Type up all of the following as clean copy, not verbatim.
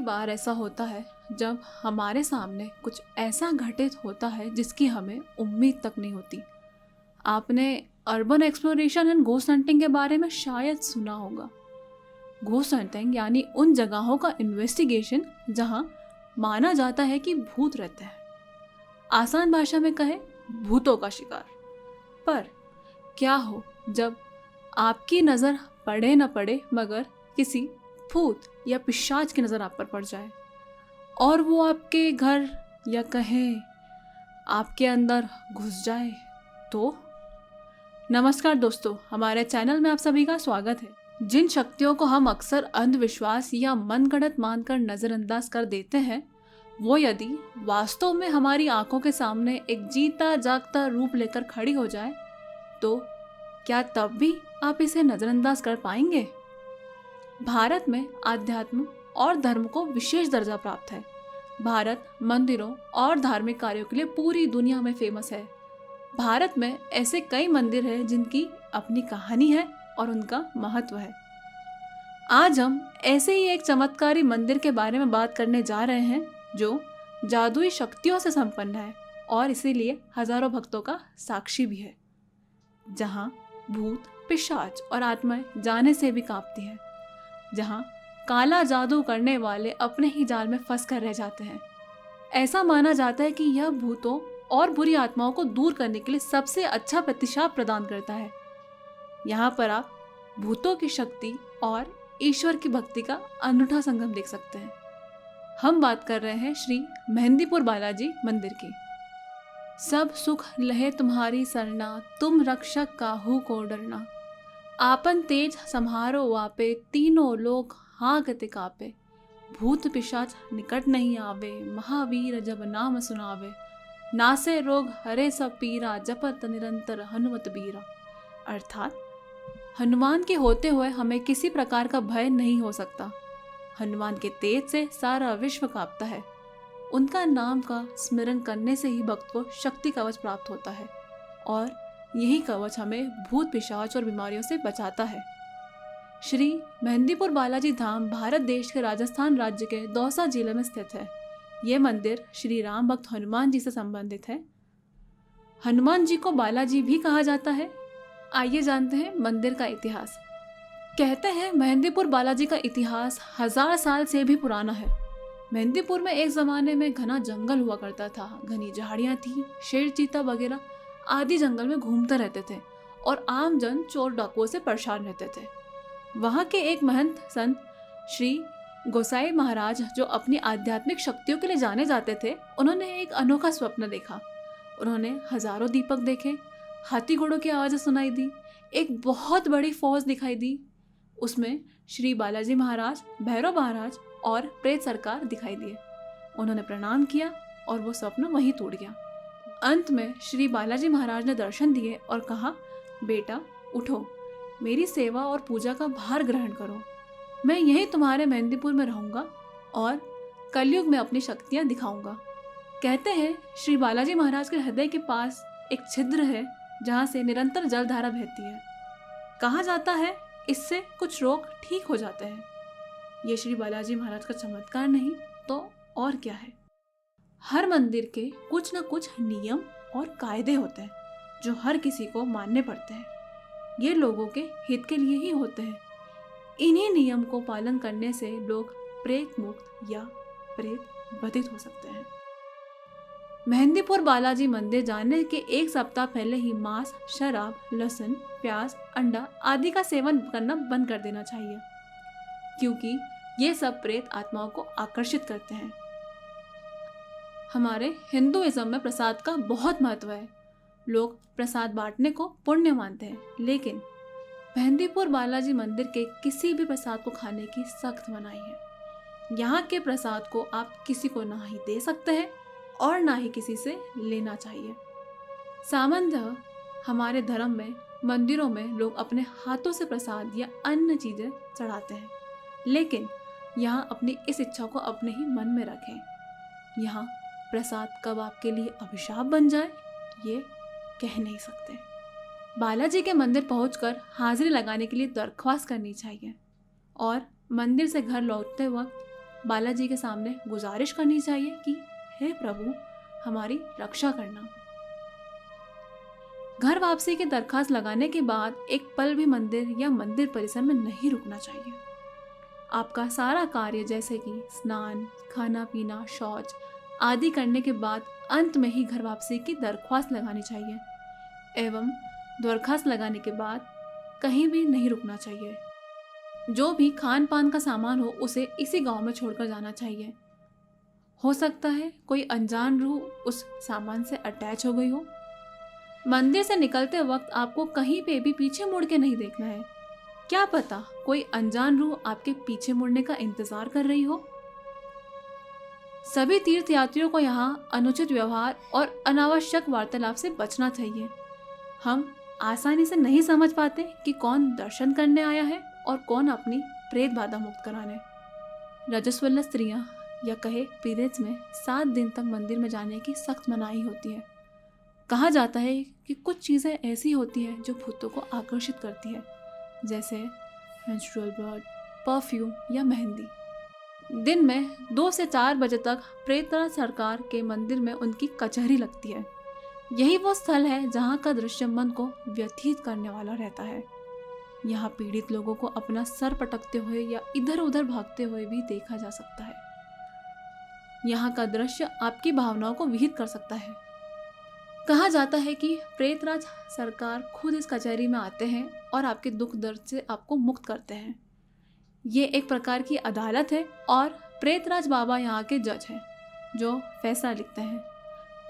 बार ऐसा होता है जब हमारे सामने कुछ ऐसा घटित होता है जिसकी हमें उम्मीद तक नहीं होती। आपने urban exploration and ghost hunting के बारे में शायद सुना होगा। घोस्ट हंटिंग यानी उन जगहों का इन्वेस्टिगेशन जहां माना जाता है कि भूत रहते हैं। आसान भाषा में कहे, भूतों का शिकार। पर क्या हो जब आपकी नज़र पड़े न पड़े मगर किसी भूत या पिशाच की नज़र आप पर पड़ जाए और वो आपके घर या कहें आपके अंदर घुस जाए तो। नमस्कार दोस्तों, हमारे चैनल में आप सभी का स्वागत है। जिन शक्तियों को हम अक्सर अंधविश्वास या मनगढ़ंत मानकर नज़रअंदाज कर देते हैं, वो यदि वास्तव में हमारी आंखों के सामने एक जीता जागता रूप लेकर खड़ी हो जाए तो क्या तब भी आप इसे नज़रअंदाज कर पाएंगे? भारत में आध्यात्म और धर्म को विशेष दर्जा प्राप्त है। भारत मंदिरों और धार्मिक कार्यों के लिए पूरी दुनिया में फेमस है। भारत में ऐसे कई मंदिर हैं जिनकी अपनी कहानी है और उनका महत्व है। आज हम ऐसे ही एक चमत्कारी मंदिर के बारे में बात करने जा रहे हैं जो जादुई शक्तियों से संपन्न है और इसीलिए हजारों भक्तों का साक्षी भी है, जहां भूत, पिशाच और आत्माएं जाने से भी कांपती हैं, जहां काला जादू करने वाले अपने ही जाल में फंस कर रह जाते हैं। ऐसा माना जाता है कि यह भूतों और बुरी आत्माओं को दूर करने के लिए सबसे अच्छा प्रतिशाप प्रदान करता है। यहाँ पर आप भूतों की शक्ति और ईश्वर की भक्ति का अनूठा संगम देख सकते हैं। हम बात कर रहे हैं श्री मेहंदीपुर बालाजी मंदिर की। सब सुख लहे तुम्हारी सरना, तुम रक्षक काहू को डरना। आपन तेज सम्हारो वापे, तीनों लोग हाँ गति कापे। भूत पिशाच निकट नहीं आवे, महावीर जब नाम सुनावे। नासे रोग हरे सब पीरा, जपत निरंतर हनुमत बीरा। अर्थात हनुमान के होते हुए हमें किसी प्रकार का भय नहीं हो सकता। हनुमान के तेज से सारा विश्व कांपता है। उनका नाम का स्मरण करने से ही भक्त को शक्ति कवच प्राप्त होता है और यही कवच हमें भूत, पिशाच और बीमारियों से बचाता है। श्री मेहंदीपुर बालाजी धाम भारत देश के राजस्थान राज्य के दौसा जिले में स्थित है। ये मंदिर श्री राम भक्त हनुमान जी से संबंधित है। हनुमान जी को बालाजी भी कहा जाता है। आइए जानते हैं मंदिर का इतिहास। कहते हैं मेहंदीपुर बालाजी का इतिहास 1000 साल से भी पुराना है। मेहंदीपुर में एक ज़माने में घना जंगल हुआ करता था। घनी झाड़ियाँ थी, शेर, चीता वगैरह आदि जंगल में घूमते रहते थे और आम जन चोर डाकुओं से परेशान रहते थे। वहाँ के एक महंत संत श्री गोसाई महाराज, जो अपनी आध्यात्मिक शक्तियों के लिए जाने जाते थे, उन्होंने एक अनोखा स्वप्न देखा। उन्होंने हजारों दीपक देखे, हाथी घोड़ों की आवाज़ें सुनाई दी, एक बहुत बड़ी फौज दिखाई दी। उसमें श्री बालाजी महाराज, भैरव महाराज और प्रेत सरकार दिखाई दिए। उन्होंने प्रणाम किया और वो स्वप्न वहीं टूट गया। अंत में श्री बालाजी महाराज ने दर्शन दिए और कहा, बेटा उठो, मेरी सेवा और पूजा का भार ग्रहण करो। मैं यहीं तुम्हारे मेहंदीपुर में रहूंगा और कलयुग में अपनी शक्तियां दिखाऊंगा। कहते हैं श्री बालाजी महाराज के हृदय के पास एक छिद्र है जहां से निरंतर जलधारा बहती है। कहा जाता है इससे कुछ रोग ठीक हो जाते हैं। ये श्री बालाजी महाराज का चमत्कार नहीं तो और क्या है। हर मंदिर के कुछ न कुछ नियम और कायदे होते हैं जो हर किसी को मानने पड़ते हैं। ये लोगों के हित के लिए ही होते हैं। इन्हीं नियम को पालन करने से लोग प्रेत मुक्त या प्रेत बाधित हो सकते हैं। मेहंदीपुर बालाजी मंदिर जाने के एक सप्ताह पहले ही मांस, शराब, लहसुन, प्याज, अंडा आदि का सेवन करना बंद कर देना चाहिए, क्योंकि ये सब प्रेत आत्माओं को आकर्षित करते हैं। हमारे हिंदुइज्म में प्रसाद का बहुत महत्व है। लोग प्रसाद बांटने को पुण्य मानते हैं, लेकिन मेहंदीपुर बालाजी मंदिर के किसी भी प्रसाद को खाने की सख्त मनाही है। यहाँ के प्रसाद को आप किसी को ना ही दे सकते हैं और ना ही किसी से लेना चाहिए। सामान्यतः हमारे धर्म में मंदिरों में लोग अपने हाथों से प्रसाद या अन्य चीज़ें चढ़ाते हैं, लेकिन यहाँ अपनी इस इच्छा को अपने ही मन में रखें। यहाँ प्रसाद कब आपके लिए अभिशाप बन जाए ये कह नहीं सकते। बालाजी के मंदिर पहुंचकर हाजिरी लगाने के लिए दरख्वास्त करनी चाहिए और मंदिर से घर लौटते वक्त बालाजी के सामने गुजारिश करनी चाहिए कि हे प्रभु, हमारी रक्षा करना। घर वापसी की दरखास्त लगाने के बाद एक पल भी मंदिर या मंदिर परिसर में नहीं रुकना चाहिए। आपका सारा कार्य जैसे कि स्नान, खाना पीना, शौच आदि करने के बाद अंत में ही घर वापसी की दरख्वास्त लगानी चाहिए एवं दरखास्त लगाने के बाद कहीं भी नहीं रुकना चाहिए। जो भी खान पान का सामान हो उसे इसी गांव में छोड़कर जाना चाहिए। हो सकता है कोई अनजान रूह उस सामान से अटैच हो गई हो। मंदिर से निकलते वक्त आपको कहीं पे भी पीछे मुड़ के नहीं देखना है। क्या पता कोई अनजान रूह आपके पीछे मुड़ने का इंतजार कर रही हो। सभी तीर्थ यात्रियों को यहाँ अनुचित व्यवहार और अनावश्यक वार्तालाप से बचना चाहिए। हम आसानी से नहीं समझ पाते कि कौन दर्शन करने आया है और कौन अपनी प्रेत बाधा मुक्त कराने। रजस्वला स्त्रियां या कहे पीरियड्स में 7 दिन तक मंदिर में जाने की सख्त मनाही होती है। कहा जाता है कि कुछ चीज़ें ऐसी होती हैं जो भूतों को आकर्षित करती है, जैसे मेंस्ट्रुअल ब्लड, परफ्यूम या मेहंदी। दिन में 2 से 4 बजे तक प्रेतराज सरकार के मंदिर में उनकी कचहरी लगती है। यही वो स्थल है जहाँ का दृश्य मन को व्यथित करने वाला रहता है। यहाँ पीड़ित लोगों को अपना सर पटकते हुए या इधर उधर भागते हुए भी देखा जा सकता है। यहाँ का दृश्य आपकी भावनाओं को विहित कर सकता है। कहा जाता है कि प्रेतराज सरकार खुद इस कचहरी में आते हैं और आपके दुख दर्द से आपको मुक्त करते हैं। ये एक प्रकार की अदालत है और प्रेतराज बाबा यहाँ के जज हैं जो फैसला लिखते हैं।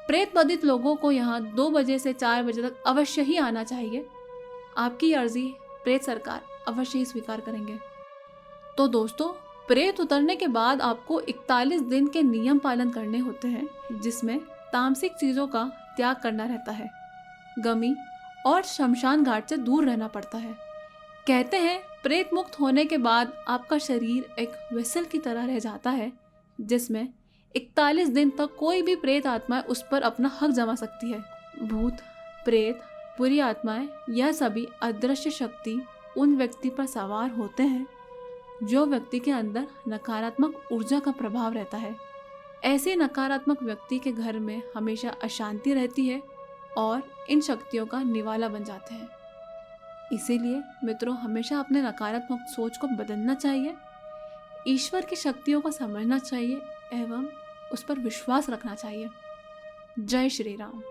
प्रेत बाधित लोगों को यहाँ 2 बजे से 4 बजे तक अवश्य ही आना चाहिए। आपकी अर्जी प्रेत सरकार अवश्य ही स्वीकार करेंगे। तो दोस्तों, प्रेत उतरने के बाद आपको 41 दिन के नियम पालन करने होते हैं, जिसमें तामसिक चीज़ों का त्याग करना रहता है। गमी और शमशान घाट से दूर रहना पड़ता है। कहते हैं प्रेत मुक्त होने के बाद आपका शरीर एक वेसल की तरह रह जाता है, जिसमें 41 दिन तक कोई भी प्रेत आत्मा उस पर अपना हक जमा सकती है। भूत, प्रेत, बुरी आत्माएं, यह सभी अदृश्य शक्ति उन व्यक्ति पर सवार होते हैं जो व्यक्ति के अंदर नकारात्मक ऊर्जा का प्रभाव रहता है। ऐसे नकारात्मक व्यक्ति के घर में हमेशा अशांति रहती है और इन शक्तियों का निवाला बन जाते हैं। इसीलिए मित्रों, हमेशा अपने नकारात्मक सोच को बदलना चाहिए, ईश्वर की शक्तियों को समझना चाहिए एवं उस पर विश्वास रखना चाहिए। जय श्री राम।